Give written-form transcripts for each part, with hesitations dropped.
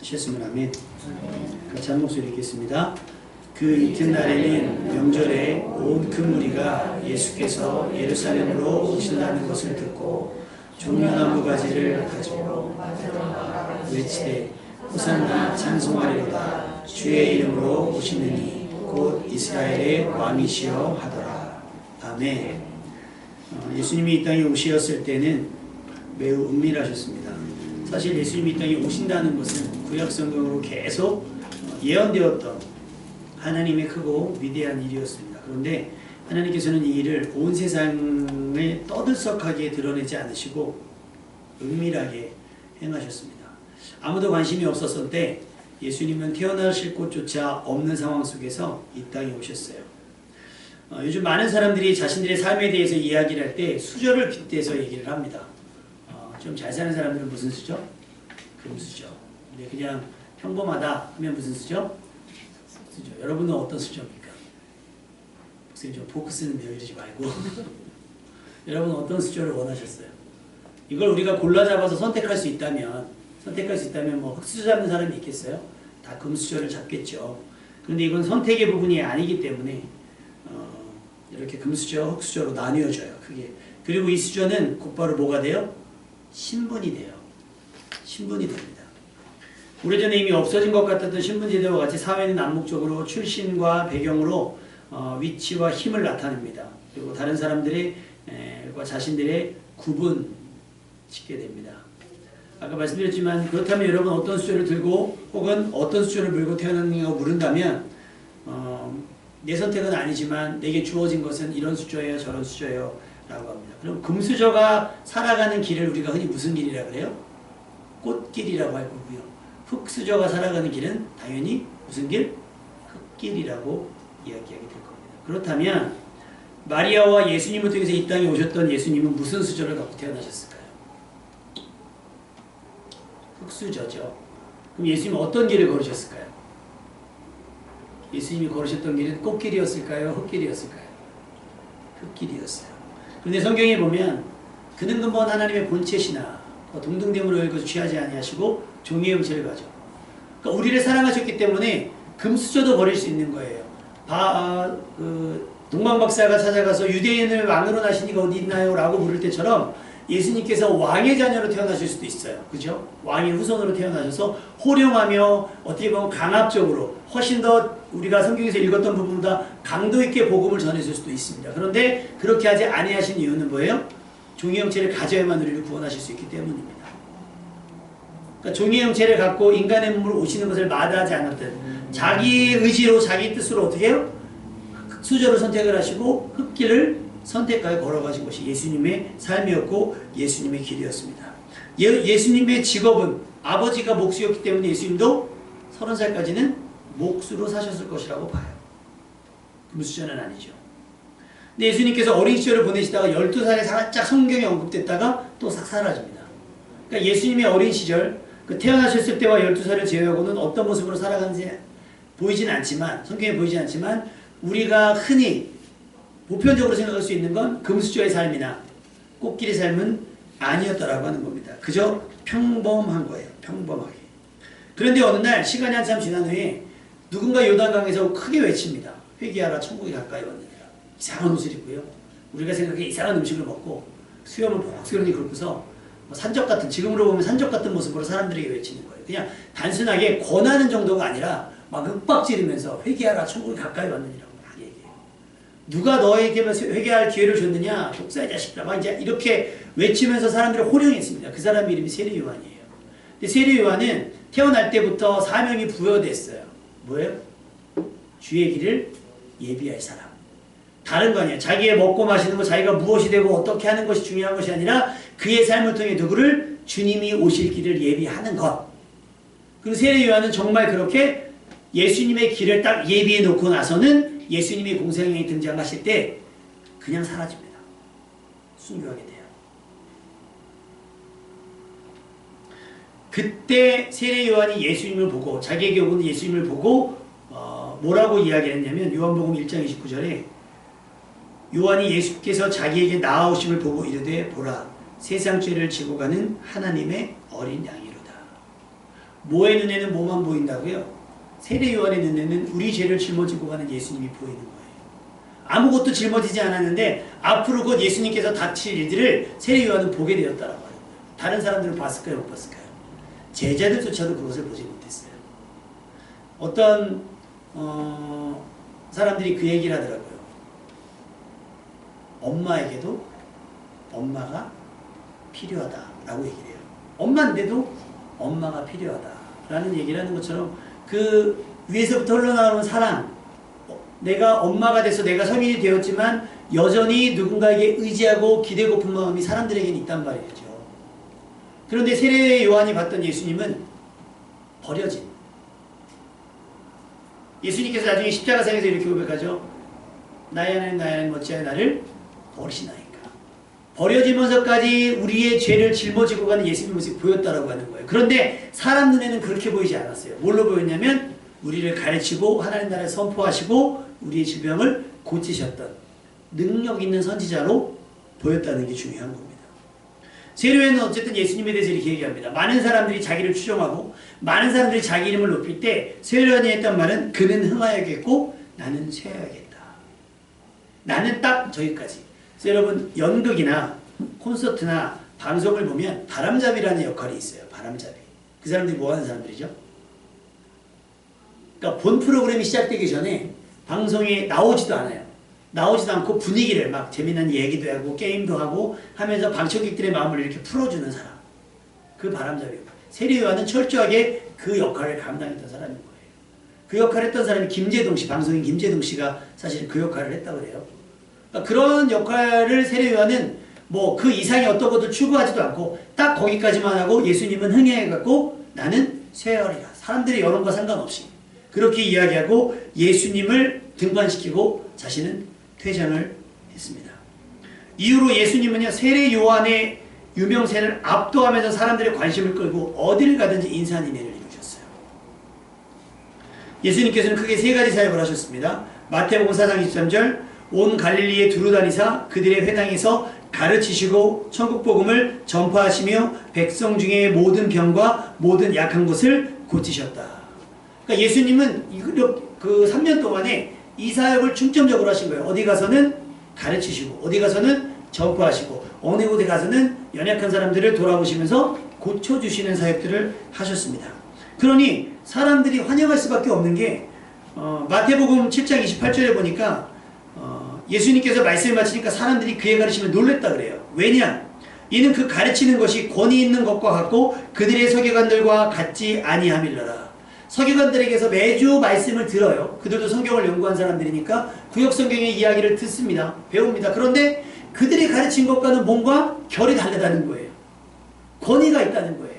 하셨으면 아멘. 같이 한 목소리 읽겠습니다. 그 이튿날에는 명절에 온 큰 무리가 예수께서 예루살렘으로 오신다는 것을 듣고 종려나무 가지를 가지고 외치되 호산나 찬송하리로다 주의 이름으로 오시느니 곧 이스라엘의 왕이시여 하더라. 아멘. 예수님이 이 땅에 오셨을 때는 매우 은밀하셨습니다. 사실 예수님이 이 땅에 오신다는 것은 구약성경으로 계속 예언되었던 하나님의 크고 위대한 일이었습니다. 그런데 하나님께서는 이 일을 온 세상에 떠들썩하게 드러내지 않으시고 은밀하게 행하셨습니다. 아무도 관심이 없었을 때 예수님은 태어나실 곳조차 없는 상황 속에서 이 땅에 오셨어요. 요즘 많은 사람들이 자신들의 삶에 대해서 이야기를 할 때 수저를 빗대서 얘기를 합니다. 좀 잘 사는 사람들은 무슨 수저? 금수저. 근데 그냥 평범하다 하면 무슨 수저? 수저. 여러분은 어떤 수저입니까? 목사님 좀 포크 쓰는데요 이러지 말고 여러분은 어떤 수저를 원하셨어요? 이걸 우리가 골라 잡아서 선택할 수 있다면 뭐 흑수저 잡는 사람이 있겠어요? 다 금수저를 잡겠죠. 그런데 이건 선택의 부분이 아니기 때문에 이렇게 금수저, 흑수저로 나뉘어져요. 크게. 그리고 이 수저는 곧바로 뭐가 돼요? 신분이 돼요. 신분이 됩니다. 오래전에 이미 없어진 것 같았던 신분제도와 같이 사회는 암묵적으로 출신과 배경으로 위치와 힘을 나타냅니다. 그리고 다른 사람들의 자신들의 구분 짓게 됩니다. 아까 말씀드렸지만 그렇다면 여러분 어떤 수저를 들고 혹은 어떤 수저를 물고 태어났느냐고 물은다면 내 선택은 아니지만 내게 주어진 것은 이런 수저예요 저런 수저예요 라고 합니다. 그럼 금수저가 살아가는 길을 우리가 흔히 무슨 길이라고 그래요? 꽃길이라고 할 거고요. 흑수저가 살아가는 길은 당연히 무슨 길? 흑길이라고 이야기하게 될 겁니다. 그렇다면 마리아와 예수님을 통해서 이 땅에 오셨던 예수님은 무슨 수저를 갖고 태어나셨을까요? 흑수저죠. 그럼 예수님은 어떤 길을 걸으셨을까요? 예수님이 걸으셨던 길은 꽃길이었을까요? 흑길이었을까요? 흑길이었어요. 그런데 성경에 보면 그는 근본 하나님의 본체시나 동등됨으로 여기서 취하지 아니하시고 종의 형체를 가져. 그러니까 우리를 사랑하셨기 때문에 금수저도 버릴 수 있는 거예요. 동방박사가 찾아가서 유대인을 왕으로 나신 이가 어디 있나요? 라고 물을 때처럼 예수님께서 왕의 자녀로 태어나실 수도 있어요. 그죠? 왕의 후손으로 태어나셔서 호령하며 어떻게 보면 강압적으로 훨씬 더 우리가 성경에서 읽었던 부분보다 강도 있게 복음을 전했을 수도 있습니다. 그런데 그렇게 하지 아니하신 이유는 뭐예요? 종의 형체를 가져야만 우리를 구원하실 수 있기 때문입니다. 그러니까 종의 형체를 갖고 인간의 몸으로 오시는 것을 마다하지 않았던 자기 의지로 자기 뜻으로 어떻게 해요? 흑수저를 선택을 하시고 흑길을 선택하여 걸어가신 것이 예수님의 삶이었고 예수님의 길이었습니다. 예수님의 직업은 아버지가 목수였기 때문에 예수님도 30살까지는 목수로 사셨을 것이라고 봐요. 금수저는 아니죠. 근데 예수님께서 어린 시절을 보내시다가 12살에 살짝 성경에 언급됐다가 또 싹 사라집니다. 그러니까 예수님의 어린 시절, 그 태어나셨을 때와 12살을 제외하고는 어떤 모습으로 살아가는지 보이진 않지만, 성경에 보이진 않지만 우리가 흔히 보편적으로 생각할 수 있는 건 금수저의 삶이나 꽃길의 삶은 아니었다라고 하는 겁니다. 그저 평범한 거예요. 평범하게. 그런데 어느 날 시간이 한참 지난 후에 누군가 요단강에서 크게 외칩니다. 회개하라 천국이 가까이 왔느니라. 이상한 옷을 입고요. 우리가 생각해 이상한 음식을 먹고 수염을 복스러니 긁고서 산적 같은, 지금으로 보면 산적 같은 모습으로 사람들에게 외치는 거예요. 그냥 단순하게 권하는 정도가 아니라 막 윽박지르면서 회개하라 천국이 가까이 왔느니라. 누가 너에게 회개할 기회를 줬느냐? 독사의 자식들아. 막 이제 이렇게 외치면서 사람들을 호령했습니다. 그 사람 이름이 세례 요한이에요. 근데 세례 요한은 태어날 때부터 사명이 부여됐어요. 뭐예요? 주의 길을 예비할 사람. 다른 거 아니에요. 자기의 먹고 마시는 거, 자기가 무엇이 되고 어떻게 하는 것이 중요한 것이 아니라 그의 삶을 통해 누구를 주님이 오실 길을 예비하는 것. 그리고 세례 요한은 정말 그렇게 예수님의 길을 딱 예비해 놓고 나서는 예수님이 공생애에 등장하실 때 그냥 사라집니다. 순교하게 돼요. 그때 세례 요한이 예수님을 보고 자기에게 오는 예수님을 보고 뭐라고 이야기했냐면 요한복음 1장 29절에 요한이 예수께서 자기에게 나아오심을 보고 이르되 보라 세상 죄를 지고 가는 하나님의 어린 양이로다. 뭐의 눈에는 뭐만 보인다고요? 세례 요한의 눈에는 우리 죄를 짊어지고 가는 예수님이 보이는 거예요. 아무것도 짊어지지 않았는데 앞으로 곧 예수님께서 닥칠 일들을 세례 요한은 보게 되었다라고 하는 거예요. 다른 사람들은 봤을까요? 못 봤을까요? 제자들조차도 그것을 보지 못했어요. 어떤 사람들이 그 얘기를 하더라고요. 엄마에게도 엄마가 필요하다라고 얘기를 해요. 엄마인데도 엄마가 필요하다라는 얘기를 하는 것처럼 그 위에서부터 흘러나오는 사랑, 내가 엄마가 돼서 내가 성인이 되었지만 여전히 누군가에게 의지하고 기대고픈 마음이 사람들에게는 있단 말이죠. 그런데 세례 요한이 봤던 예수님은 버려진, 예수님께서 나중에 십자가상에서 이렇게 고백하죠. 나의 하나님 나의 하나님 어찌하여 나를 버리시나이까. 버려지면서까지 우리의 죄를 짊어지고 가는 예수님의 모습이 보였다라고 하는 거예요. 그런데 사람 눈에는 그렇게 보이지 않았어요. 뭘로 보였냐면 우리를 가르치고 하나님 나라를 선포하시고 우리의 질병을 고치셨던 능력 있는 선지자로 보였다는 게 중요한 겁니다. 세례요한은 어쨌든 예수님에 대해서 이렇게 얘기합니다. 많은 사람들이 자기를 추종하고 많은 사람들이 자기 이름을 높일 때 세례요한이 했던 말은 그는 흥하여야겠고 나는 쇠하여야겠다. 나는 딱 저기까지. 그래서 여러분 연극이나 콘서트나 방송을 보면 바람잡이라는 역할이 있어요. 바람잡이. 그 사람들이 뭐 하는 사람들이죠? 그러니까 본 프로그램이 시작되기 전에 방송에 나오지도 않아요. 나오지도 않고 분위기를 막 재미난 얘기도 하고 게임도 하고 하면서 방청객들의 마음을 이렇게 풀어주는 사람. 그 바람잡이. 세례 요한은 철저하게 그 역할을 감당했던 사람인 거예요. 그 역할을 했던 사람이 김재동 씨, 방송인 김재동 씨가 사실 그 역할을 했다고 그래요. 그러니까 그런 역할을 세례 요한은 뭐 그 이상의 어떤 것도 추구하지도 않고 딱 거기까지만 하고 예수님은 흥행해갖고 나는 쇠하리라. 사람들의 여론과 상관없이 그렇게 이야기하고 예수님을 등반시키고 자신은 퇴장을 했습니다. 이후로 예수님은요 세례 요한의 유명세를 압도하면서 사람들의 관심을 끌고 어디를 가든지 인산인해를 이루셨어요. 예수님께서는 크게 세 가지 사역을 하셨습니다. 마태복음 4장 23절 온 갈릴리에 두루 다니사 그들의 회당에서 가르치시고 천국 복음을 전파하시며 백성 중에 모든 병과 모든 약한 것을 고치셨다. 그러니까 예수님은 그 3년 동안에 이 사역을 중점적으로 하신 거예요. 어디 가서는 가르치시고 어디 가서는 전파하시고 어느 곳에 가서는 연약한 사람들을 돌아보시면서 고쳐주시는 사역들을 하셨습니다. 그러니 사람들이 환영할 수밖에 없는 게 마태복음 7장 28절에 보니까 예수님께서 말씀을 마치니까 사람들이 그의 가르침을 놀랬다 그래요. 왜냐? 이는 그 가르치는 것이 권위 있는 것과 같고 그들의 서기관들과 같지 아니함일러라. 서기관들에게서 매주 말씀을 들어요. 그들도 성경을 연구한 사람들이니까 구약 성경의 이야기를 듣습니다. 배웁니다. 그런데 그들이 가르친 것과는 뭔가 결이 다르다는 거예요. 권위가 있다는 거예요.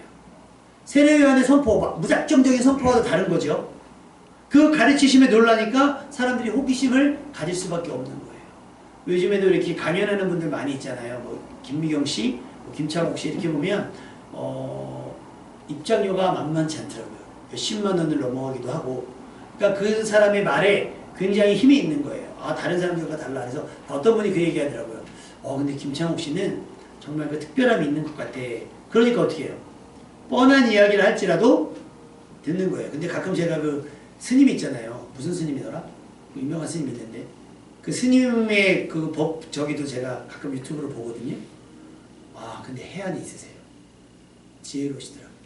세례 요한의 선포, 무작정적인 선포와도 다른 거죠. 그 가르치심에 놀라니까 사람들이 호기심을 가질 수밖에 없는 거예요. 요즘에도 이렇게 강연하는 분들 많이 있잖아요. 뭐 김미경 씨, 뭐 김창옥 씨 이렇게 보면 입장료가 만만치 않더라고요. 몇십만 원을 넘어가기도 하고. 그러니까 그 사람의 말에 굉장히 힘이 있는 거예요. 아, 다른 사람들과 달라. 그래서 어떤 분이 그 얘기 하더라고요. 근데 김창옥 씨는 정말 그 특별함이 있는 것 같아. 그러니까 어떻게 해요? 뻔한 이야기를 할지라도 듣는 거예요. 근데 가끔 제가 그 스님 있잖아요. 무슨 스님이더라? 유명한 스님 있는데. 그 스님의 그 법, 저기도 제가 가끔 유튜브로 보거든요. 아, 근데 해안이 있으세요. 지혜로우시더라고요.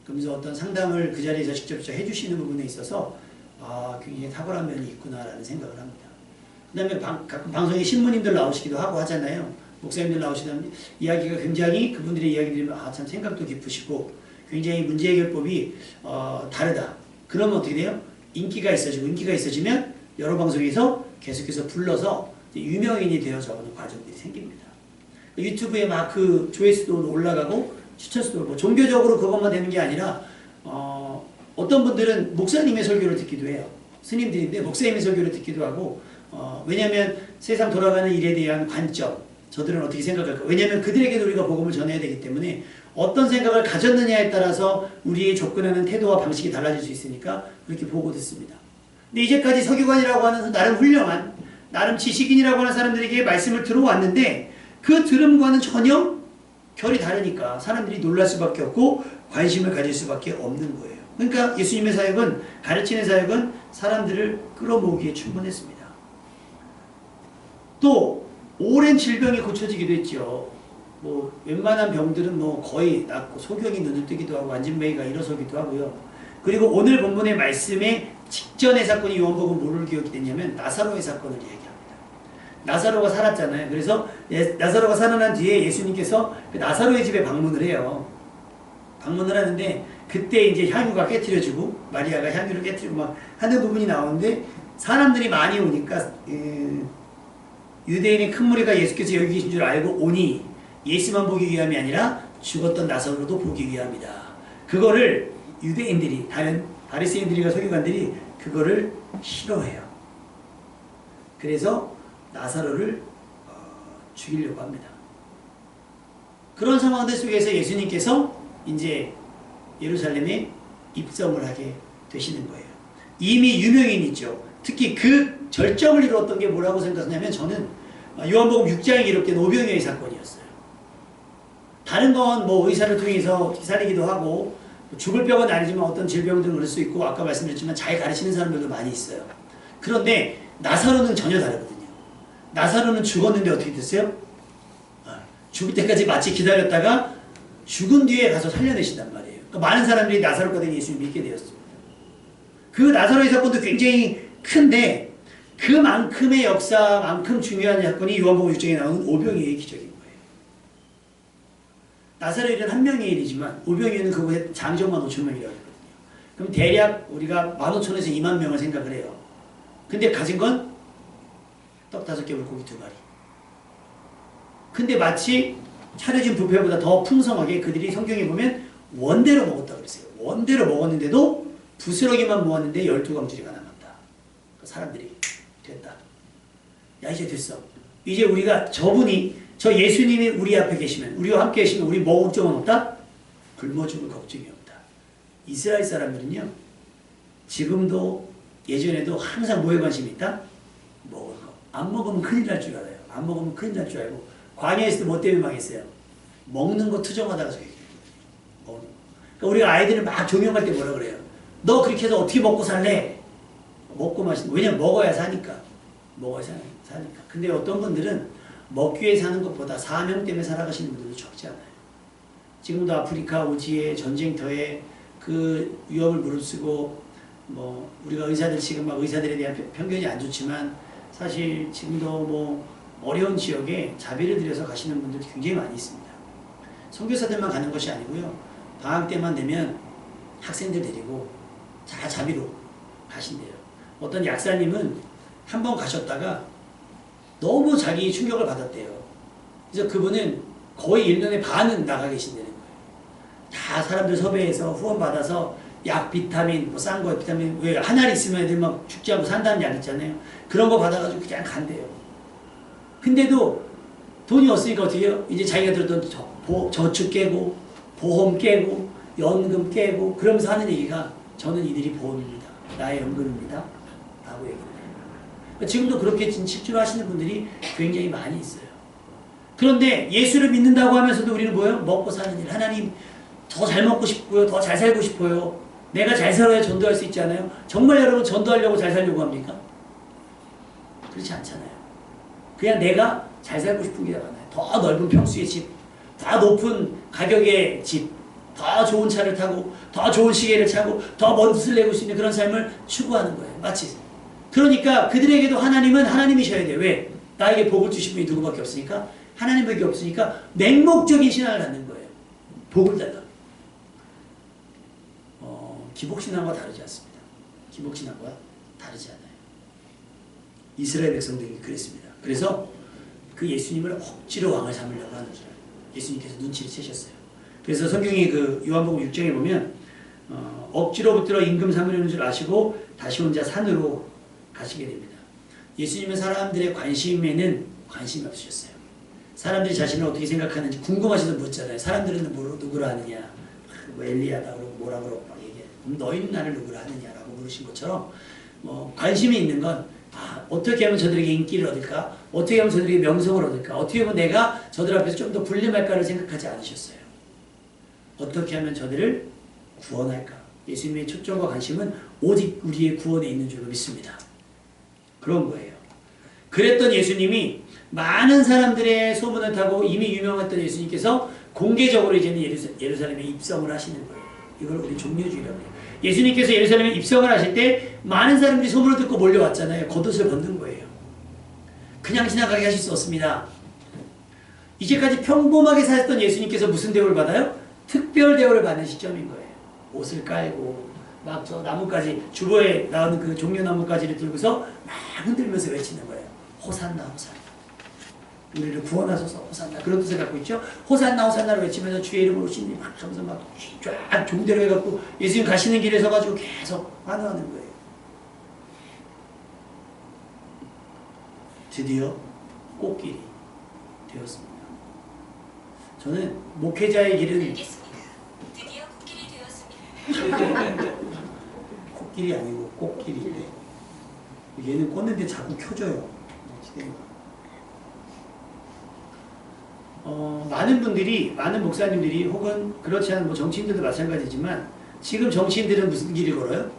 그러면서 어떤 상담을 그 자리에서 직접 해주시는 부분에 있어서 아, 굉장히 탁월한 면이 있구나라는 생각을 합니다. 그 다음에 가끔 방송에 신부님들 나오시기도 하고 하잖아요. 목사님들 나오시면 이야기가 굉장히 그분들의 이야기 들으면 아, 참 생각도 깊으시고 굉장히 문제 해결법이 다르다. 그러면 어떻게 돼요? 인기가 있어지면 여러 방송에서 계속해서 불러서 유명인이 되어서 오는 과정들이 생깁니다. 유튜브에 막 그 조회수도 올라가고 추천수도 뭐 종교적으로 그것만 되는 게 아니라 어떤 분들은 목사님의 설교를 듣기도 해요. 스님들인데 목사님의 설교를 듣기도 하고 왜냐하면 세상 돌아가는 일에 대한 관점 저들은 어떻게 생각할까? 왜냐하면 그들에게도 우리가 복음을 전해야 되기 때문에 어떤 생각을 가졌느냐에 따라서 우리의 접근하는 태도와 방식이 달라질 수 있으니까 그렇게 보고 듣습니다. 근데 이제까지 서기관이라고 하는 나름 훌륭한 나름 지식인이라고 하는 사람들에게 말씀을 들어왔는데 그 들음과는 전혀 결이 다르니까 사람들이 놀랄 수밖에 없고 관심을 가질 수밖에 없는 거예요. 그러니까 예수님의 사역은, 가르치는 사역은 사람들을 끌어모으기에 충분했습니다. 또 오랜 질병이 고쳐지기도 했죠. 뭐 웬만한 병들은 뭐 거의 낫고 소경이 눈을 뜨기도 하고 안진뱅이가 일어서기도 하고요. 그리고 오늘 본문의 말씀의 직전의 사건이 요한복음 뭐를 기억이 됐냐면 나사로의 사건을 얘기합니다. 나사로가 살았잖아요. 그래서 나사로가 살아난 뒤에 예수님께서 그 나사로의 집에 방문을 해요. 방문을 하는데 그때 이제 향유가 깨트려지고 마리아가 향유를 깨트리고 막 하는 부분이 나오는데 사람들이 많이 오니까 유대인의 큰 무리가 예수께서 여기 계신 줄 알고 오니 예수만 보기 위함이 아니라 죽었던 나사로도 보기 위함이다. 그거를 유대인들이, 다른 바리새인들과 서기관들이 그거를 싫어해요. 그래서 나사로를 죽이려고 합니다. 그런 상황들 속에서 예수님께서 이제 예루살렘에 입성을 하게 되시는 거예요. 이미 유명인이죠. 특히 그 절정을 이루었던 게 뭐라고 생각하냐면 저는 요한복음 6장에 기록된 오병이어의 사건이었어요. 다른 건 뭐 의사를 통해서 살리기도 하고 죽을 병은 아니지만 어떤 질병들은 그럴 수 있고 아까 말씀드렸지만 잘 가르치는 사람들도 많이 있어요. 그런데 나사로는 전혀 다르거든요. 나사로는 죽었는데 어떻게 됐어요? 죽을 때까지 마치 기다렸다가 죽은 뒤에 가서 살려내신단 말이에요. 그러니까 많은 사람들이 나사로가 된 예수님을 믿게 되었습니다. 그 나사로의 사건도 굉장히 큰데 그만큼의 역사만큼 중요한 사건이 요한복음 6장에 나오는 오병이어의 기적인 거예요. 나사로의 일은 한 명의 일이지만 오병이어는 그곳에 장정만 5천 명이라고 했거든요. 그럼 대략 우리가 15,000에서 2만 명을 생각을 해요. 근데 가진 건 떡 5개, 물고기 2마리. 근데 마치 차려진 뷔페보다 더 풍성하게 그들이 성경에 보면 원대로 먹었다고 그랬어요. 원대로 먹었는데도 부스러기만 모았는데 12광주리가 남았다. 사람들이 됐다. 야 이제 됐어. 이제 우리가 저 예수님이 우리 앞에 계시면, 우리와 함께 계시면 우리 먹을 걱정은 없다? 굶어 죽을 걱정이 없다. 이스라엘 사람들은요, 지금도 예전에도 항상 뭐에 관심이 있다? 먹을 거. 안 먹으면 큰일 날 줄 알아요. 안 먹으면 큰일 날 줄 알고 광야에서도 뭐 때문에 망했어요? 먹는 거 투정하다가 저기 먹는 거. 그러니까 우리가 아이들을 막 종용할 때 뭐라 그래요? 너 그렇게 해서 어떻게 먹고 살래? 먹고 마시는, 왜냐면 먹어야 사니까. 먹어야 사니까. 근데 어떤 분들은 먹기 위해 사는 것보다 사명 때문에 살아가시는 분들도 적지 않아요. 지금도 아프리카 오지에 전쟁터에 그 위협을 무릅쓰고 뭐 우리가 의사들 지금 막 의사들에 대한 편견이 안 좋지만 사실 지금도 뭐 어려운 지역에 자비를 들여서 가시는 분들이 굉장히 많이 있습니다. 선교사들만 가는 것이 아니고요. 방학 때만 되면 학생들 데리고 다 자비로 가신대요. 어떤 약사님은 한 번 가셨다가 너무 자기 충격을 받았대요. 그래서 그분은 거의 1년에 반은 나가 계신다는 거예요. 다 사람들 섭외해서 후원 받아서 약, 비타민, 뭐 싼 거 비타민, 왜 한 알 있으면 애들 막 죽지 않고 산다는 약 있잖아요. 그런 거 받아가지고 그냥 간대요. 근데도 돈이 없으니까 어떻게 해요? 이제 자기가 들었던 저축 깨고 보험 깨고 연금 깨고 그러면서 하는 얘기가 저는 이들이 보험입니다. 나의 연금입니다. 라고 얘기를 해요. 그러니까 지금도 그렇게 실제로 하시는 분들이 굉장히 많이 있어요. 그런데 예수를 믿는다고 하면서도 우리는 뭐예요? 먹고 사는 일. 하나님 더 잘 먹고 싶고요. 더 잘 살고 싶어요. 내가 잘 살아야 전도할 수 있잖아요. 정말 여러분 전도하려고 잘 살려고 합니까? 그렇지 않잖아요. 그냥 내가 잘 살고 싶은 게 많아요. 더 넓은 평수의 집, 더 높은 가격의 집, 더 좋은 차를 타고, 더 좋은 시계를 차고, 더 먼 붓을 내고 수 있는 그런 삶을 추구하는 거예요. 마치. 그러니까 그들에게도 하나님은 하나님이셔야 돼요. 왜? 나에게 복을 주신 분이 누구밖에 없으니까? 하나님밖에 없으니까 맹목적인 신앙을 갖는 거예요. 복을 달라. 기복신앙과 다르지 않습니다. 기복신앙과 다르지 않아요. 이스라엘 백성들이 그랬습니다. 그래서 그 예수님을 억지로 왕을 삼으려고 하는 줄 예수님께서 눈치를 채셨어요. 그래서 성경이 그 요한복음 6장에 보면 억지로 붙들어 임금 삼으려는 줄 아시고 다시 혼자 산으로 가시게 됩니다. 예수님은 사람들의 관심에는 관심이 없으셨어요. 사람들이 자신을 어떻게 생각하는지 궁금하셔서 묻잖아요. 사람들은 누구라 하느냐, 뭐 엘리야다 그러고 뭐라 그러고 막 얘기해요. 너희는 나를 누구라 하느냐라고 물으신 것처럼 관심이 있는 건 어떻게 하면 저들에게 인기를 얻을까? 어떻게 하면 저들에게 명성을 얻을까? 어떻게 하면 내가 저들 앞에서 좀 더 불림할까를 생각하지 않으셨어요. 어떻게 하면 저들을 구원할까? 예수님의 초점과 관심은 오직 우리의 구원에 있는 줄로 믿습니다. 그런 거예요. 그랬던 예수님이 많은 사람들의 소문을 타고 이미 유명했던 예수님께서 공개적으로 이제는 예루살렘에 입성을 하시는 거예요. 이걸 우리 종려주의라고 해요. 예수님께서 예루살렘에 입성을 하실 때 많은 사람들이 소문을 듣고 몰려왔잖아요. 겉옷을 벗는 거예요. 그냥 지나가게 하실 수 없습니다. 이제까지 평범하게 사셨던 예수님께서 무슨 대우를 받아요? 특별 대우를 받는 시점인 거예요. 옷을 깔고 막 저 나뭇가지, 주보에 나오는 그 종려나뭇가지를 들고서 막 흔들면서 외치는 거예요. 호산나 호산나, 우리를 구원하소서 호산나, 그런 뜻을 갖고 있죠. 호산나 호산나를 외치면서 주의 이름으로 오시니 막 하면서 막 쫙 종대로 해갖고 예수님 가시는 길에 서가지고 계속 환호하는 거예요. 드디어 꽃길이 되었습니다. 저는 목회자의 길은 드디어 꽃길이 되었습니다. 코끼리 아니고 꽃길인데 얘는 꽂는데 자꾸 켜져요. 많은 분들이, 많은 목사님들이 혹은 그렇지 않은 뭐 정치인들도 마찬가지지만 지금 정치인들은 무슨 길을 걸어요?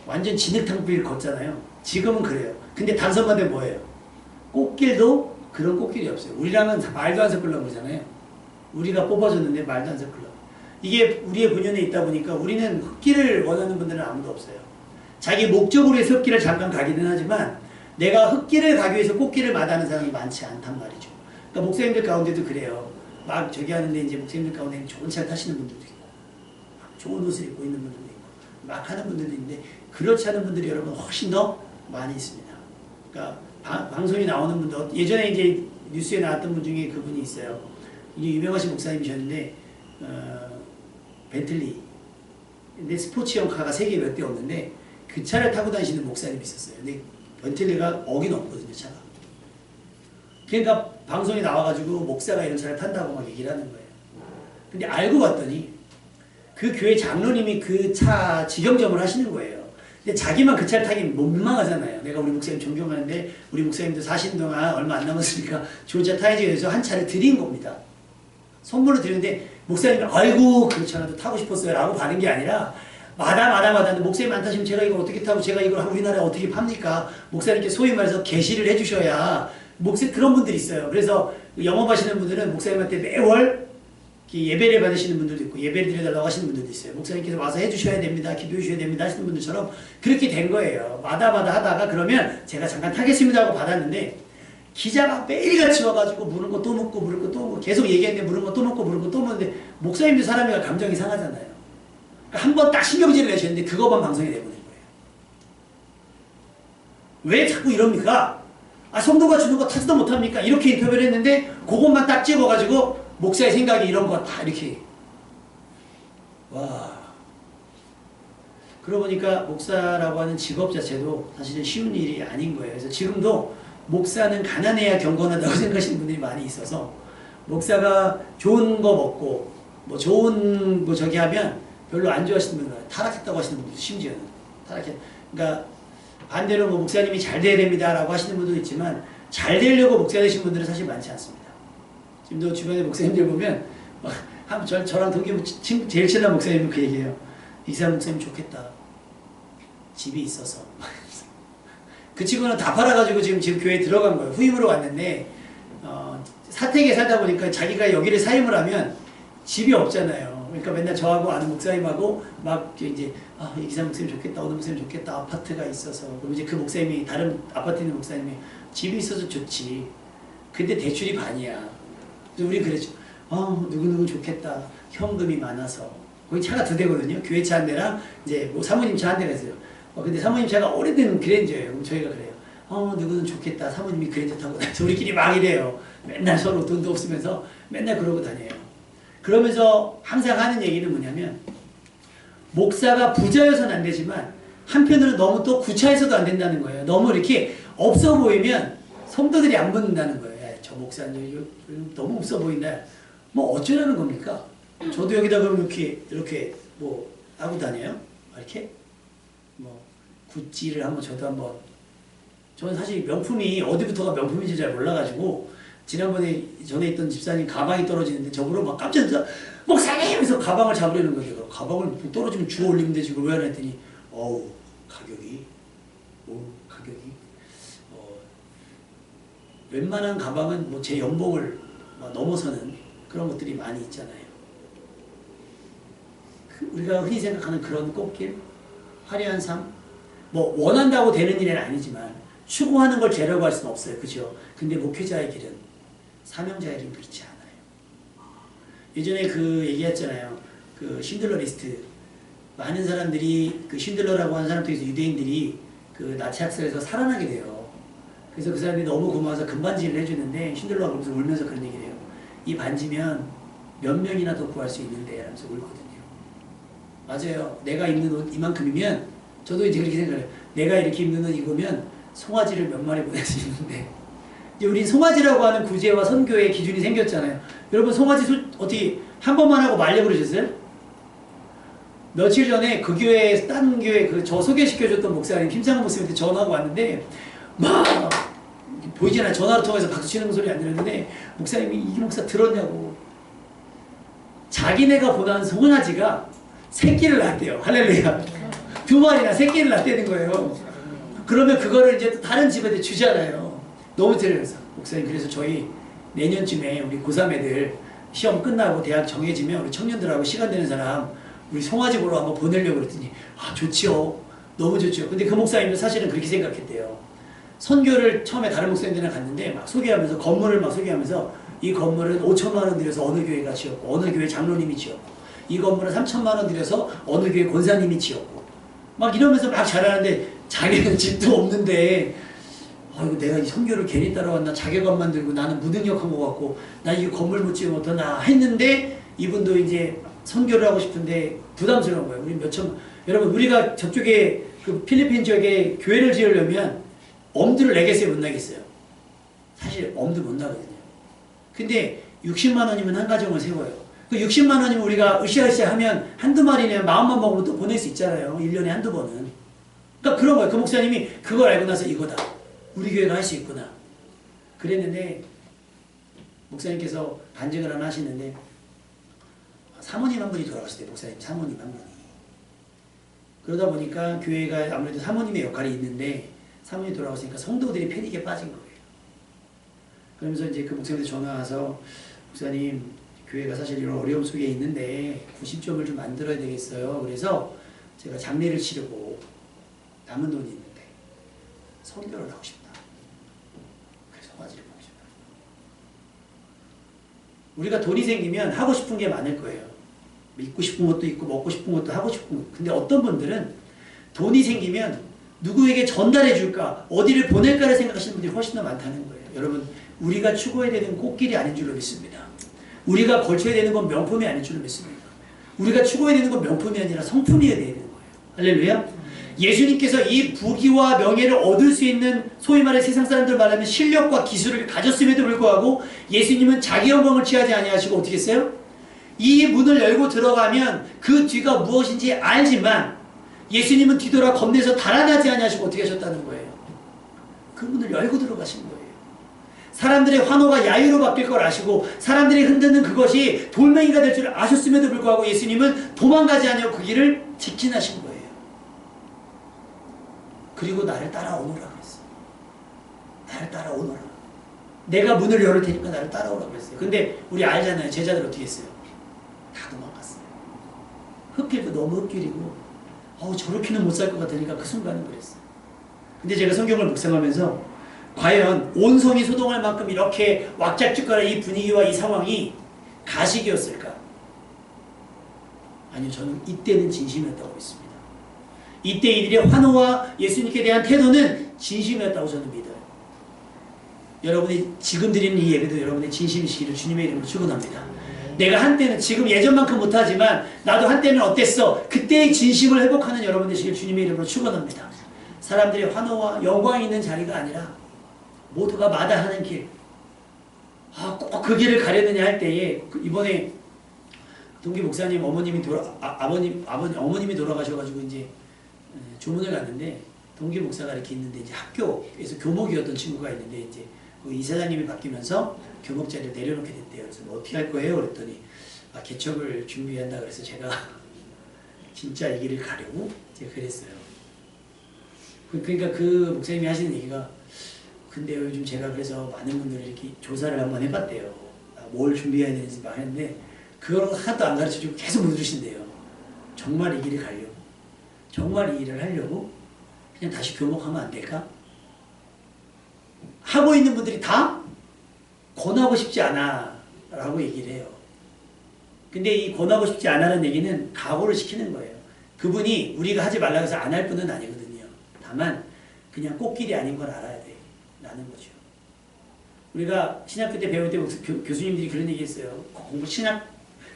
완전 진흙탕길 걷잖아요. 지금은 그래요. 근데 단서마다 뭐예요? 꽃길도 그런 꽃길이 없어요. 우리랑은 말도 안 섞으려고 그러잖아요. 우리가 뽑아줬는데 말도 안 섞으려고. 이게 우리의 본연에 있다 보니까 우리는 흙길을 원하는 분들은 아무도 없어요. 자기 목적으로 해서 흙길을 잠깐 가기는 하지만 내가 흙길을 가기 위해서 꽃길을 마다하는 사람이 많지 않단 말이죠. 그러니까 목사님들 가운데도 그래요. 막 저기 하는데 이제 목사님들 가운데 좋은 차를 타시는 분들도 있고 좋은 옷을 입고 있는 분들도 있고 막 하는 분들도 있는데 그렇지 않은 분들이 여러분 훨씬 더 많이 있습니다. 그러니까 방송에 나오는 분들, 예전에 이제 뉴스에 나왔던 분 중에 그분이 있어요. 유명하신 목사님이셨는데 벤틀리 근데 스포츠형 카가 세계에 몇 대 없는데 그 차를 타고 다니시는 목사님이 있었어요. 근데 벤틀리가 억이 넘거든요, 차가. 그러니까 방송에 나와가지고 목사가 이런 차를 탄다고 막 얘기를 하는 거예요. 근데 알고 봤더니 그 교회 장로님이 그 차 직영점을 하시는 거예요. 근데 자기만 그 차를 타긴 민망하잖아요. 내가 우리 목사님 존경하는데 우리 목사님도 사신 동안 얼마 안 남았으니까 좋은 차 타야지 해서 한 차를 드린 겁니다. 선물로 드렸는데 목사님이 아이고 그렇지 않아도 타고 싶었어요 라고 받은 게 아니라 마다 목사님 안 타시면 제가 이걸 어떻게 타고 제가 이걸 우리나라에 어떻게 팝니까? 목사님께 소위 말해서 계시를 해주셔야 그런 분들이 있어요. 그래서 영업하시는 분들은 목사님한테 매월 예배를 받으시는 분들도 있고 예배를 드려달라고 하시는 분들도 있어요. 목사님께서 와서 해주셔야 됩니다. 기도해 주셔야 됩니다 하시는 분들처럼 그렇게 된 거예요. 마다 하다가 그러면 제가 잠깐 타겠습니다 하고 받았는데 기자가 매일같이 와가지고 물은 거 또 묻고 물은 거 또 묻고 계속 얘기했는데 물은 거 또 묻고 물은 거 또 묻는데 목사님도 사람이가 감정이 상하잖아요. 그러니까 한 번 딱 신경질을 내셨는데 그거만 방송에 내보낸 거예요. 왜 자꾸 이럽니까? 성도가 주는 거 타지도 못합니까? 이렇게 인터뷰를 했는데 그것만 딱 찍어가지고 목사의 생각이 이런 거 다 이렇게 와 그러고 보니까 목사라고 하는 직업 자체도 사실은 쉬운 일이 아닌 거예요. 그래서 지금도 목사는 가난해야 경건하다고 생각하시는 분들이 많이 있어서 목사가 좋은 거 먹고 뭐 좋은 뭐 저기 하면 별로 안 좋아하시는 분들 타락했다고 하시는 분들 심지어는 그러니까 반대로 뭐 목사님이 잘 돼야 됩니다 라고 하시는 분도 있지만 잘 되려고 목사 되신 분들은 사실 많지 않습니다. 지금도 주변에 목사님들 보면 저랑 동기 제일 친한 목사님은 그 얘기해요. 이사 목사님 좋겠다. 집이 있어서 그 친구는 다 팔아가지고 지금 교회에 들어간 거예요. 후임으로 왔는데 사택에 살다 보니까 자기가 여기를 사임을 하면 집이 없잖아요. 그러니까 맨날 저하고 아는 목사님하고 막 이제 이 기사 목사님 좋겠다, 어느 목사님 좋겠다, 아파트가 있어서 그럼 이제 그 목사님이 다른 아파트에 있는 목사님이 집이 있어서 좋지. 근데 대출이 반이야. 그래서 우리 그랬죠. 누구누구 좋겠다. 현금이 많아서. 거기 차가 2대거든요. 교회 차 한 대랑 이제 뭐 사모님 차 한 대가 있어요. 근데 사모님 차가 오래된 그랜저예요. 그럼 저희가 그래요. 누구는 좋겠다. 사모님이 그랜저 타고 다녀서 우리끼리 막 이래요. 맨날 서로 돈도 없으면서 맨날 그러고 다녀요. 그러면서 항상 하는 얘기는 뭐냐면 목사가 부자여서는 안 되지만 한편으로는 너무 또 구차해서도 안 된다는 거예요. 너무 이렇게 없어 보이면 성도들이 안 붙는다는 거예요. 야, 저 목사님 너무 없어 보인다. 뭐 어쩌라는 겁니까? 저도 여기다 그럼 이렇게 뭐 하고 다녀요? 이렇게 뭐 구찌를 한번 저도 한번 저는 사실 명품이 어디부터가 명품인지 잘 몰라가지고 지난번에 전에 있던 집사님 가방이 떨어지는데 저보러 막 깜짝 놀라서 목사님! 하면서 가방을 잡으려는 거예요. 가방을 떨어지면 주워 올리면 되지 왜 안 했더니 가격이 웬만한 가방은 뭐 제 연봉을 넘어서는 그런 것들이 많이 있잖아요. 우리가 흔히 생각하는 그런 꽃길, 화려한 삶, 뭐 원한다고 되는 일은 아니지만 추구하는 걸 죄라고 할 수는 없어요. 그죠? 근데 목회자의 길은, 사명자의 길은 그렇지 않아요. 예전에 그 얘기했잖아요. 그 신들러 리스트. 많은 사람들이 그 신들러라고 하는 사람 통해서 유대인들이 그 나치 학살에서 살아나게 돼요. 그래서 그 사람이 너무 고마워서 금반지를 해주는데 신들러가 그러면서 울면서 그런 얘기를 해요. 이 반지면 몇 명이나 더 구할 수 있는데 하면서 울거든요. 맞아요. 내가 입는 옷 이만큼이면 저도 이제 그렇게 생각해요. 내가 이렇게 입는 옷 입으면 송아지를 몇 마리 보낼 수 있는데 이제 우린 송아지라고 하는 구제와 선교의 기준이 생겼잖아요. 여러분 송아지 어떻게 한 번만 하고 말려고 그러셨어요? 며칠 전에 그 교회 딴 교회 저 소개시켜줬던 목사님 김상훈 목사님한테 전화가 왔는데 막 보이잖아요. 전화로 통해서 박수 치는 소리 안 들었는데 목사님이 이 목사 들었냐고. 자기네가 보던 송아지가 새끼를 낳았대요. 할렐루야. 2마리나 새끼를 낳았다는 거예요. 그러면 그거를 이제 다른 집한테 주잖아요. 너무 들려서 목사님 그래서 저희 내년쯤에 우리 고3 애들 시험 끝나고 대학 정해지면 우리 청년들하고 시간 되는 사람 우리 송아지 보러 한번 보내려고 그랬더니 좋지요. 너무 좋죠. 근데 그 목사님도 사실은 그렇게 생각했대요. 선교를 처음에 다른 목사님들이랑 갔는데 막 소개하면서 건물을 막 소개하면서 이 건물은 5천만 원 들여서 어느 교회가 지었고 어느 교회 장로님이 지었고 이 건물은 3천만 원 들여서 어느 교회 권사님이 지었고 막 이러면서 막 잘하는데 자기는 집도 없는데 이거 내가 이 선교를 괜히 따라왔나 자괴감만 들고 나는 무능력한 것 같고 나 이 건물 못 지으면 어떠나 했는데 이분도 이제 선교를 하고 싶은데 부담스러운 거예요. 우리 여러분 우리가 저쪽에 그 필리핀 지역에 교회를 지으려면 엄두를 내겠어요? 못 나겠어요? 사실 엄두 못 나거든요. 근데 60만 원이면 한 가정을 세워요. 그 60만 원이면 우리가 으쌰으쌰 하면 한두 마리는 마음만 먹으면 또 보낼 수 있잖아요. 1년에 한두 번은. 그러니까 그런 거예요. 그 목사님이 그걸 알고 나서 이거다. 우리 교회가 할 수 있구나. 그랬는데 목사님께서 간증을 하나 하시는데 사모님 한 분이 돌아가실 때 목사님 사모님 한 분이. 그러다 보니까 교회가 아무래도 사모님의 역할이 있는데 사모님이 돌아가시니까 성도들이 패닉에 빠진 거예요. 그러면서 이제 그 목사님한테 전화 와서 목사님 교회가 사실 이런 어려움 속에 있는데 구심점을 좀 만들어야 되겠어요. 그래서 제가 장례를 치르고 남은 돈이 있는데 선교를 하고 싶다. 그래서 송아지를 보고 싶다. 우리가 돈이 생기면 하고 싶은 게 많을 거예요. 입고 싶은 것도 있고 먹고 싶은 것도 하고 싶은 것. 근데 어떤 분들은 돈이 생기면 누구에게 전달해 줄까 어디를 보낼까를 생각하시는 분들이 훨씬 더 많다는 거예요. 여러분 우리가 추구해야 되는 꽃길이 아닌 줄로 믿습니다. 우리가 걸쳐야 되는 건 명품이 아닌 줄로 믿습니다. 우리가 추구해야 되는 건 명품이 아니라 성품이어야 되는 거예요. 할렐루야. 예수님께서 이 부귀와 명예를 얻을 수 있는 소위 말해 세상 사람들 말하면 실력과 기술을 가졌음에도 불구하고 예수님은 자기 영광을 취하지 아니하시고 어떻게 했어요? 이 문을 열고 들어가면 그 뒤가 무엇인지 알지만 예수님은 뒤돌아 겁내서 달아나지 아니하시고 어떻게 하셨다는 거예요? 그 문을 열고 들어가신 거예요. 사람들의 환호가 야유로 바뀔 걸 아시고 사람들이 흔드는 그것이 돌멩이가 될 줄 아셨음에도 불구하고 예수님은 도망가지 아니하고 그 길을 직진하신 거예요. 그리고 나를 따라오너라 그랬어요. 나를 따라오너라. 내가 문을 열을 테니까 나를 따라오라 그랬어요. 근데 우리 알잖아요. 제자들 어떻게 했어요? 다 도망갔어요. 흙길도 너무 흙길이고 저렇게는 못 살 것 같으니까 그 순간은 그랬어요. 근데 제가 성경을 묵상하면서 과연 온 성이 소동할 만큼 이렇게 왁작죽가는 이 분위기와 이 상황이 가식이었을까? 아니요. 저는 이때는 진심이었다고 믿습니다. 이때 이들의 환호와 예수님께 대한 태도는 진심이었다고 저는 믿어요. 여러분이 지금 드리는 이 예배도 여러분의 진심이시기를 주님의 이름으로 축원합니다. 내가 한때는 지금 예전만큼 못하지만 나도 한때는 어땠어? 그때의 진심을 회복하는 여러분 되시길 주님의 이름으로 축원합니다. 사람들의 환호와 영광이 있는 자리가 아니라 모두가 마다하는 길. 꼭 그 길을 가려느냐 할 때에 이번에 동기 목사님 어머님이 어머님이 돌아가셔가지고 이제 조문을 갔는데 동기 목사가 이렇게 있는데 이제 학교에서 교목이었던 친구가 있는데 이제 그 이사장님이 바뀌면서 교목 자리를 내려놓게 됐대요. 그래서 뭐 어떻게 할 거예요? 그랬더니 개척을 준비한다 그래서 제가 진짜 이 길을 가려고 제가 그랬어요. 그러니까 그 목사님이 하시는 얘기가 근데 요즘 제가 그래서 많은 분들이 이렇게 조사를 한번 해봤대요. 뭘 준비해야 되는지 막 했는데 그걸 하나도 안 가르쳐주고 계속 물으신대요. 정말 이 길을 가려고? 정말 이 일을 하려고? 그냥 다시 교목하면 안 될까? 하고 있는 분들이 다 권하고 싶지 않아 라고 얘기를 해요. 근데 이 권하고 싶지 않아라는 얘기는 각오를 시키는 거예요. 그분이 우리가 하지 말라고 해서 안 할 분은 아니거든요. 다만 그냥 꽃길이 아닌 걸 알아야 돼 라는 거죠. 우리가 신학교 때 배울 때 교수님들이 그런 얘기 했어요.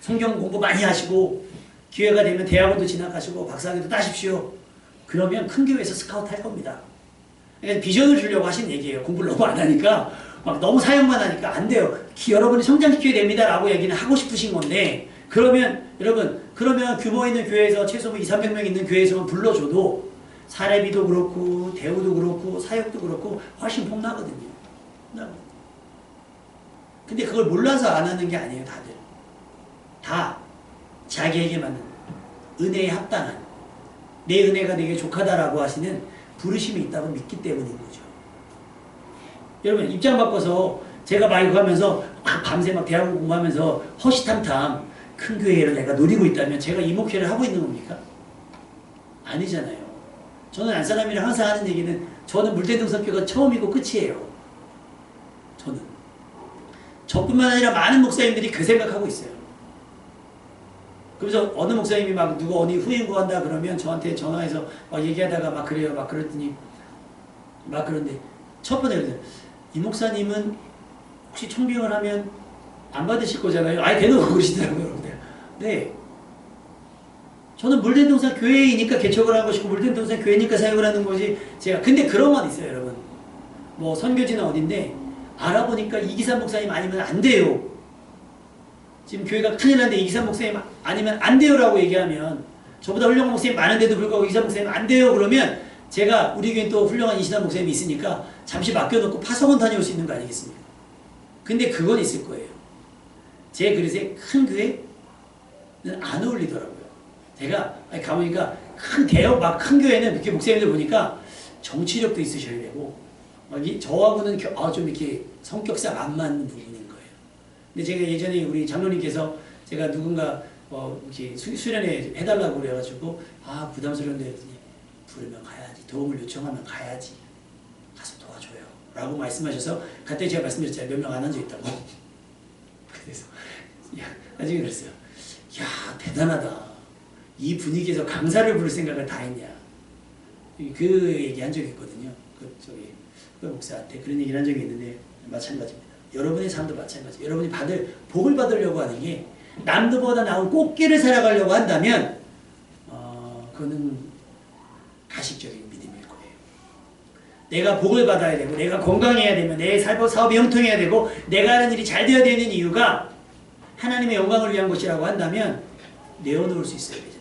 성경 공부 많이 하시고 기회가 되면 대학원도 진학하시고 박사학위도 따십시오. 그러면 큰 교회에서 스카우트 할 겁니다. 그러니까 비전을 주려고 하신 얘기예요. 공부를 너무 안 하니까 막 너무 사역만 하니까 안 돼요. 여러분이 성장시켜야 됩니다 라고 얘기는 하고 싶으신 건데 그러면 여러분 그러면 규모 있는 교회에서 최소 200~300명 있는 교회에서만 불러줘도 사례비도 그렇고 대우도 그렇고 사역도 그렇고 훨씬 폭나거든요. 근데 그걸 몰라서 안 하는 게 아니에요. 다들 다 자기에게 맞는 은혜에 합당한 내 은혜가 내게 족하다라고 하시는 부르심이 있다고 믿기 때문인 거죠. 여러분 입장 바꿔서 제가 막 이거 하면서 밤새 막 대학원 공부하면서 허시탐탐 큰 교회를 내가 노리고 있다면 제가 이 목회를 하고 있는 겁니까? 아니잖아요. 저는 안사람이랑 항상 하는 얘기는 저는 물대동성교가 처음이고 끝이에요. 저뿐만 아니라 많은 목사님들이 그 생각하고 있어요. 그래서 어느 목사님이 막 누구 어디 후임 구한다 그러면 저한테 전화해서 막 얘기하다가 막 그래요. 막 그랬더니 막 그런데 첫 번째 그래서 이 목사님은 혹시 총병을 하면 안 받으실 거잖아요. 아예 대놓고 그러시더라고요. 네. 저는 물대동산 교회이니까 개척을 한 것이고 물대동산 교회니까 사역을 하는 것이 제가 근데 그런 건 있어요, 여러분. 뭐 선교지는 어딘데 알아보니까 이기산 목사님 아니면 안 돼요. 지금 교회가 큰일 났는데 이기산 목사님 아니면 안 돼요라고 얘기하면 저보다 훌륭한 목사님 많은데도 불구하고 이기산 목사님 안 돼요 그러면 제가 우리 교회는 또 훌륭한 이신한 목사님이 있으니까 잠시 맡겨놓고 파송원 다녀올 수 있는 거 아니겠습니까? 근데 그건 있을 거예요. 제 그릇에 큰 교회는 안 어울리더라고요. 제가 가보니까 큰 교회는 이렇게 목사님들 보니까 정치력도 있으셔야 되고 저하고는 좀 이렇게 성격상 안 맞는 부분인 거예요. 근데 제가 예전에 우리 장로님께서 제가 누군가 이렇게 수련회 해달라고 그래가지고 부담스러운데 그랬더니 부르면 가야지. 도움을 요청하면 가야지. 가서 도와줘요. 라고 말씀하셔서 그때 제가 말씀드렸잖아요. 몇 명 안 앉아있다고. 그래서 나중에 그랬어요. 야 대단하다. 이 분위기에서 강사를 부를 생각을 다 했냐. 그 얘기 한 적이 있거든요. 그 목사한테 그런 얘기를 한 적이 있는데 마찬가지입니다. 여러분의 삶도 마찬가지. 여러분이 복을 받으려고 하는 게 남들보다 나은 꽃길을 살아가려고 한다면 그거는 가식적인 믿음일 거예요. 내가 복을 받아야 되고 내가 건강해야 되면 내 사업이 형통해야 되고 내가 하는 일이 잘 되어야 되는 이유가 하나님의 영광을 위한 것이라고 한다면 내어놓을 수 있어야 되잖아요.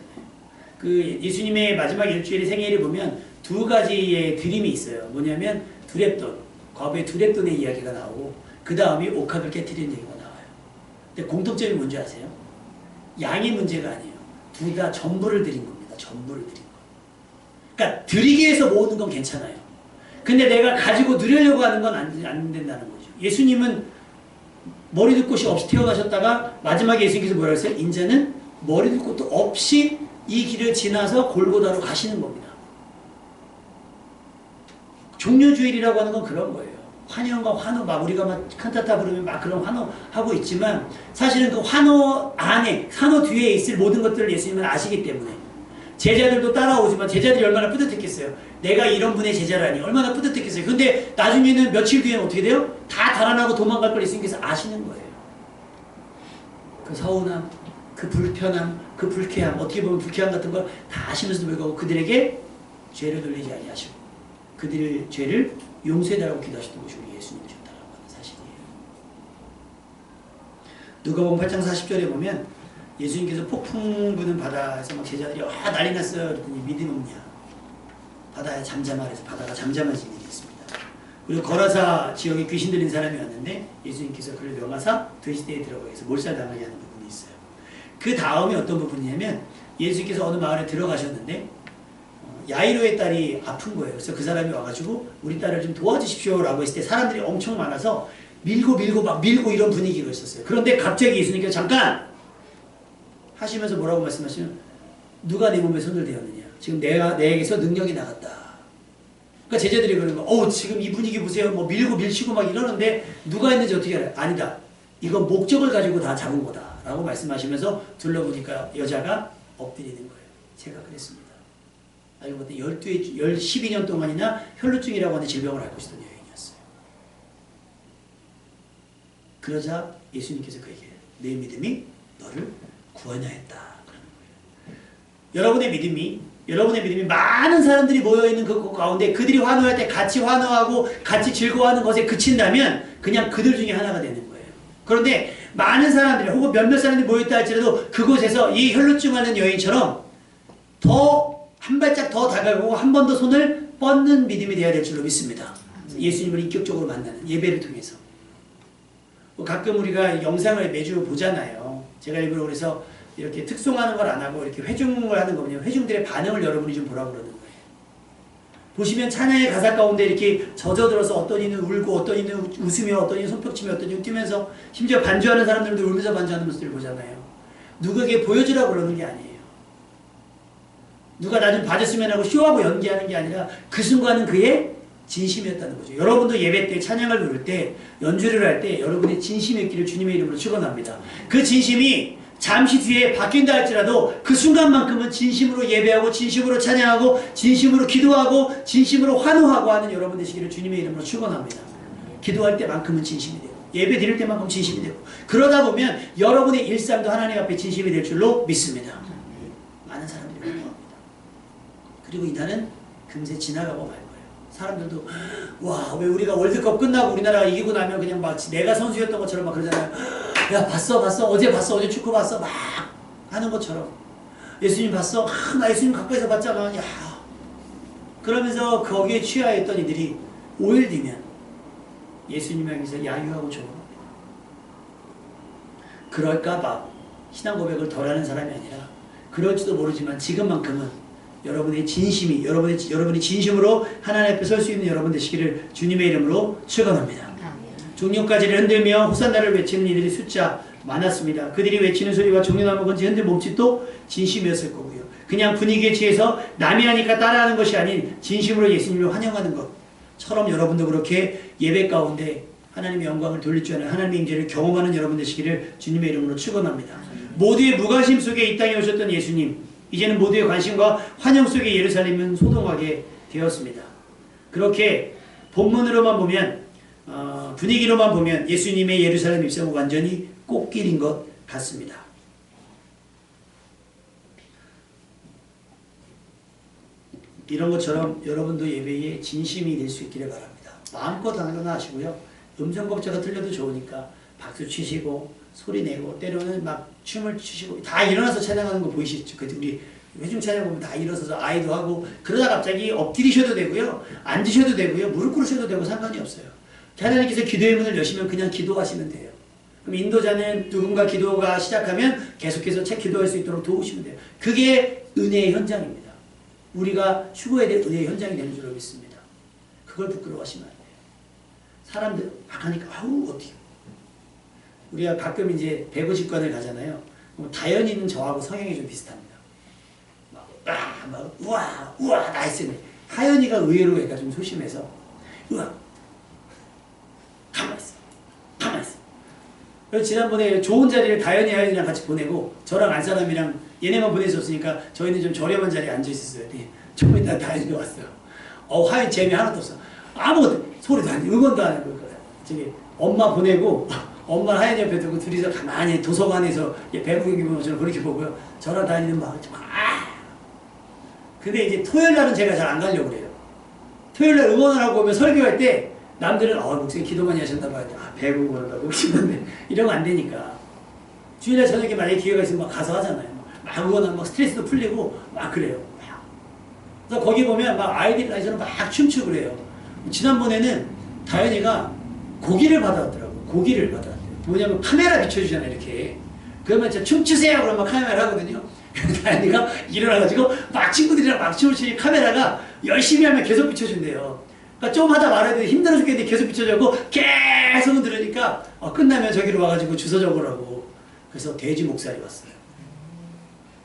그 예수님의 마지막 일주일의 생애를 보면 두 가지의 드림이 있어요. 뭐냐면 두렙돈, 과부의 두렙돈의 이야기가 나오고 그 다음이 옥합을 깨트리는 얘기가 나와요. 근데 공통점이 뭔지 아세요? 양의 문제가 아니에요. 둘 다 전부를 드린 겁니다. 전부를 드린 거. 그러니까 드리기 위해서 모으는 건 괜찮아요. 근데 내가 가지고 누리려고 하는 건 안 된다는 거죠. 예수님은 머리둘 곳이 없이 태어나셨다가 마지막에 예수님께서 뭐라고 했어요? 인자는 머리둘 곳도 없이 이 길을 지나서 골고다로 가시는 겁니다. 종려주일이라고 하는 건 그런 거예요. 환영과 환호, 막 우리가 막 칸타타 부르면 막 그런 환호하고 있지만 사실은 그 환호 안에, 환호 뒤에 있을 모든 것들을 예수님은 아시기 때문에 제자들도 따라오지만 제자들이 얼마나 뿌듯했겠어요. 내가 이런 분의 제자라니 얼마나 뿌듯했겠어요. 근데 나중에는 며칠 뒤에는 어떻게 돼요? 다 달아나고 도망갈 걸 예수님께서 아시는 거예요. 그 서운함, 그 불편함, 그 불쾌함, 어떻게 보면 불쾌함 같은 걸 다 아시면서도 불구하고 그들에게 죄를 돌리지 아니하시고 그들의 죄를 용서해달라고 기도하셨던 것이 우리 예수님이셨다라고 하는 사실이에요. 누가복음 8장 40절에 보면 예수님께서 폭풍 부는 바다에서 막 제자들이 난리 났어요. 그랬더니 믿음 없냐. 바다에 잠잠하라 해서 바다가 잠잠해진 일이 있습니다. 그리고 거라사 지역에 귀신 들린 사람이 왔는데 예수님께서 그를 명하사 돼지떼에 들어가게 해서 몰살당하게 하는 부분이 있어요. 그 다음에 어떤 부분이냐면 예수님께서 어느 마을에 들어가셨는데 야이로의 딸이 아픈 거예요. 그래서 그 사람이 와가지고 우리 딸을 좀 도와주십시오 라고 했을 때 사람들이 엄청 많아서 밀고 이런 분위기가 있었어요. 그런데 갑자기 예수님께서 잠깐 하시면서 뭐라고 말씀하시면 누가 내 몸에 손을 대었느냐. 지금 내에게서 능력이 나갔다. 그러니까 제자들이 그러는 거, 지금 이 분위기 보세요. 뭐 밀고 밀치고 막 이러는데 누가 했는지 어떻게 알아요? 아니다. 이건 목적을 가지고 다 잡은 거다. 라고 말씀하시면서 둘러보니까 여자가 엎드리는 거예요. 제가 그랬습니다. 알고 봤더니 12년 동안이나 혈루증이라고 하는 질병을 앓고 있었던 여인이었어요. 그러자 예수님께서 그에게 내 믿음이 너를 구원하였다. 여러분의 믿음이 많은 사람들이 모여있는 그 가운데 그들이 환호할 때 같이 환호하고 같이 즐거워하는 것에 그친다면 그냥 그들 중에 하나가 되는 거예요. 그런데 많은 사람들이 혹은 몇몇 사람들이 모여있다 할지라도 그곳에서 이 혈루증 앓는 여인처럼 더 한 발짝 더 다가가고 한 번 더 손을 뻗는 믿음이 되어야 될 줄로 믿습니다. 예수님을 인격적으로 만나는 예배를 통해서. 가끔 우리가 영상을 매주 보잖아요. 제가 일부러 그래서 이렇게 특송하는 걸 안 하고 이렇게 회중을 하는 거거든요. 회중들의 반응을 여러분이 좀 보라고 그러는 거예요. 보시면 찬양의 가사 가운데 이렇게 젖어들어서 어떤 이는 울고 어떤 이는 웃으며 어떤 이는 손뼉치며 어떤 이는 뛰면서 심지어 반주하는 사람들도 울면서 반주하는 모습들을 보잖아요. 누구에게 보여주라고 그러는 게 아니에요. 누가 나 좀 봐줬으면 하고 쇼하고 연기하는 게 아니라 그 순간은 그의 진심이었다는 거죠. 여러분도 예배 때 찬양을 부를 때 연주를 할 때 여러분의 진심이 있기를 주님의 이름으로 축원합니다. 그 진심이 잠시 뒤에 바뀐다 할지라도 그 순간만큼은 진심으로 예배하고 진심으로 찬양하고 진심으로 기도하고 진심으로 환호하고 하는 여러분 되시기를 주님의 이름으로 축원합니다. 기도할 때만큼은 진심이 되고 예배 드릴 때만큼 진심이 되고 그러다 보면 여러분의 일상도 하나님 앞에 진심이 될 줄로 믿습니다. 많은 사람들이 환호합니다. 그리고 이날은 금세 지나가고 말 거예요. 사람들도 와, 왜 우리가 월드컵 끝나고 우리나라가 이기고 나면 그냥 막 내가 선수였던 것처럼 막 그러잖아요. 야, 봤어 어제 축구 봤어 막 하는 것처럼 예수님 봤어? 나 예수님 가까이서 봤잖아. 야, 그러면서 거기에 취하였던 이들이 5일 뒤면 예수님 향해서 야유하고 조롱합니다. 그럴까봐 신앙 고백을 덜하는 사람이 아니라 그럴지도 모르지만 지금만큼은 여러분의 진심이 여러분이 진심으로 하나님 앞에 설 수 있는 여러분 되시기를 주님의 이름으로 축원합니다. 종려가지를 흔들며 호산나를 외치는 이들이 숫자 많았습니다. 그들이 외치는 소리와 종려나무 건지 흔들 몸짓도 진심이었을 거고요. 그냥 분위기에 취해서 남이 하니까 따라하는 것이 아닌 진심으로 예수님을 환영하는 것처럼 여러분도 그렇게 예배 가운데 하나님의 영광을 돌릴 줄 아는 하나님의 임재를 경험하는 여러분 되시기를 주님의 이름으로 축원합니다. 모두의 무관심 속에 이 땅에 오셨던 예수님, 이제는 모두의 관심과 환영 속에 예루살렘은 소동하게 되었습니다. 그렇게 본문으로만 보면 분위기로만 보면 예수님의 예루살렘 입성은 완전히 꽃길인 것 같습니다. 이런 것처럼 여러분도 예배에 진심이 될 수 있기를 바랍니다. 마음껏 하거나 하시고요. 음성법자가 틀려도 좋으니까 박수 치시고 소리 내고 때로는 막 춤을 추시고 다 일어나서 찬양하는 거 보이시죠? 우리 회중 찬양 보면 다 일어서서 아이도 하고 그러다 갑자기 엎드리셔도 되고요. 앉으셔도 되고요. 무릎 꿇으셔도 되고 상관이 없어요. 하나님께서 기도의 문을 여시면 그냥 기도하시면 돼요. 그럼 인도자는 누군가 기도가 시작하면 계속해서 기도할 수 있도록 도우시면 돼요. 그게 은혜의 현장입니다. 우리가 추구해야 될 은혜의 현장이 되는 줄로 믿습니다. 그걸 부끄러워하시면 안 돼요. 사람들 막 하니까 어떻게 우리가 가끔 이제 배구직관을 가잖아요. 다현이는 저하고 성향이 좀 비슷합니다. 막 우와 나이스. 하연이가 의외로 애가 좀 소심해서 우와 가만히 있어. 그래서 지난번에 좋은 자리를 다현이 하연이랑 같이 보내고 저랑 안 사람이랑 얘네만 보낼 수 없으니까 저희는 좀 저렴한 자리에 앉아 있었어요. 좀 이따 다현이가 왔어요. 하연 재미 하나도 없어. 아무것도 소리도 안 해. 응원도 안 하고 저기 엄마 보내고 엄마 하연이 옆에 두고 둘이서 가만히 도서관에서 배구 경기 보면 저는 그렇게 보고요. 저랑 다니는 막 근데 이제 토요일 날은 제가 잘 안 가려고 그래요. 토요일 날 응원을 하고 오면 설교할 때 남들은 목사님 기도 많이 하셨나 봐요. 배구 그런다고 혹시는데 이러면 안 되니까. 주일날 저녁에 만약에 기회가 있으면 막 가서 하잖아요. 막 응원하면 막 스트레스도 풀리고 막 그래요. 그래서 거기 보면 막 아이들이 막 춤추고 그래요. 지난번에는 다현이가 고기를 받아왔더라고. 고기를 받아왔대요. 뭐냐면 카메라 비춰주잖아요, 이렇게. 그러면 저 춤추세요 그러면 카메라 하거든요. 다현이가 일어나가지고 막 친구들이랑 막 춤을 추니 카메라가 열심히 하면 계속 비춰준대요. 그러니까 좀 하다 말아도 힘들어 죽겠는데 계속 비춰주고 계속 들으니까 끝나면 저기로 와가지고 주소 적으라고. 그래서 돼지 목살이 왔어요.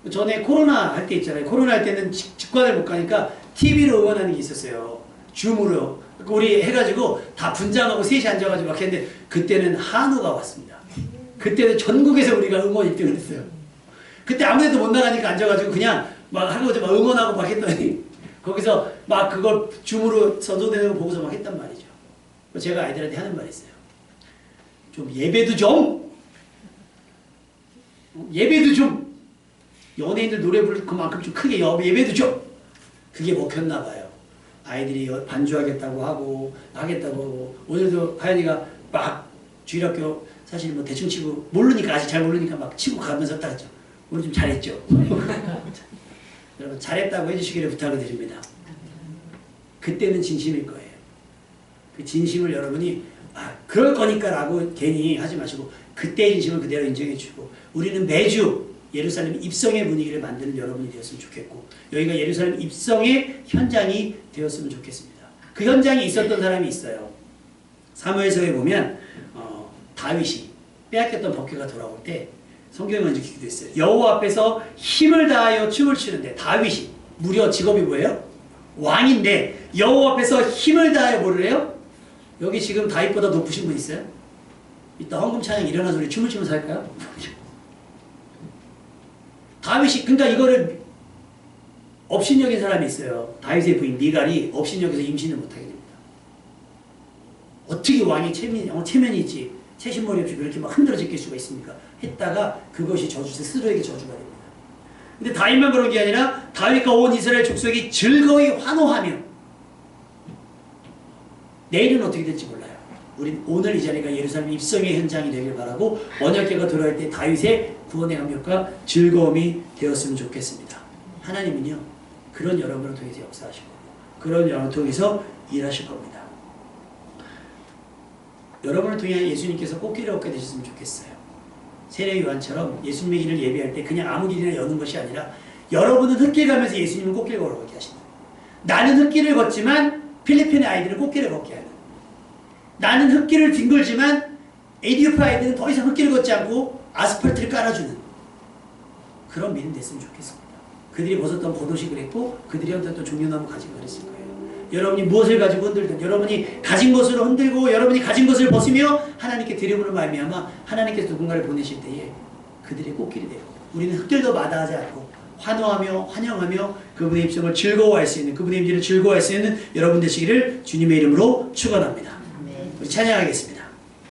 전에 코로나 할 때 있잖아요. 코로나 할 때는 직관을 못 가니까 TV로 응원하는 게 있었어요. 줌으로. 우리 해가지고 다 분장하고 셋이 앉아가지고 막 했는데 그때는 한우가 왔습니다. 그때는 전국에서 우리가 응원 1등을 했어요. 그때 아무데도 못 나가니까 앉아가지고 그냥 막 하고 막 응원하고 막 했더니 거기서 막 그걸 줌으로 선동되는 거 보고서 막 했단 말이죠. 제가 아이들한테 하는 말이 있어요. 좀 예배도 좀! 예배도 좀! 연예인들 노래 부를 그만큼 좀 크게 예배도 좀! 그게 먹혔나 봐요. 아이들이 반주하겠다고 하고 하겠다고 하고 오늘도 하연이가 막 주일학교 사실 뭐 대충 치고 모르니까 아직 잘 모르니까 막 치고 가면서 딱 했죠. 오늘 좀 잘했죠. 여러분 잘했다고 해주시기를 부탁을 드립니다. 그때는 진심일 거예요. 그 진심을 여러분이 그럴 거니까 라고 괜히 하지 마시고 그때의 진심을 그대로 인정해 주고 우리는 매주 예루살렘 입성의 분위기를 만드는 여러분이 되었으면 좋겠고 여기가 예루살렘 입성의 현장이 되었으면 좋겠습니다. 그 현장에 있었던 사람이 있어요. 사무엘서에 보면 다윗이 빼앗겼던 법궤가 돌아올 때 성경에 먼저 기록됐어요. 여호와 앞에서 힘을 다하여 춤을 추는데 다윗이 무려 직업이 뭐예요? 왕인데 여호와 앞에서 힘을 다하여 뭐를 해요? 여기 지금 다윗보다 높으신 분 있어요? 이따 헌금 찬양 일어나서 우리 춤을 추면서 할까요? 다윗이 그러니까 이거를 업신여긴 사람이 있어요. 다윗의 부인 미갈이 업신여겨서 임신을 못하게 됩니다. 어떻게 왕이 체면이 있지 채신머리 없이 그렇게 막 흔들어 제낄 수가 있습니까? 했다가 그것이 스스로에게 저주가 됩니다. 근데 다윗만 그런 게 아니라 다윗과 온 이스라엘 족속이 즐거이 환호하며 내일은 어떻게 될지 몰라요. 우린 오늘 이 자리가 예루살렘 입성의 현장이 되길 바라고 언약궤가 돌아올 때 다윗의 구원의 감격과 즐거움이 되었으면 좋겠습니다. 하나님은요 그런 여러분을 통해서 역사하실 거고 그런 여러분을 통해서 일하실 겁니다. 여러분을 통해 예수님께서 꽃길을 얻게 되셨으면 좋겠어요. 세례 요한처럼 예수님의 길을 예배할 때 그냥 아무 길이나 여는 것이 아니라 여러분은 흙길 가면서 예수님은 꽃길 걸어걷게 하신다. 나는 흙길을 걷지만 필리핀의 아이들은 꽃길을 걷게 하는 나는 흙길을 뒹굴지만 에티오피아 아이들은 더 이상 흙길을 걷지 않고 아스팔트를 깔아주는 그런 믿음 됐으면 좋겠습니다. 그들이 벗었던 겉옷이 그랬고 그들이 흔들었던 종려나무 가지고 그랬을 거예요. 여러분이 무엇을 가지고 흔들든 여러분이 가진 것으로 흔들고 여러분이 가진 것을 벗으며 하나님께 드림으로 말미암아 하나님께서 누군가를 보내실 때에 그들의 꽃길이 되고 우리는 흙들도 마다하지 않고 환호하며 환영하며 그분의 입성을 즐거워할 수 있는 그분의 임재를 즐거워할 수 있는 여러분 되시기를 주님의 이름으로 축원합니다. 우리 찬양하겠습니다.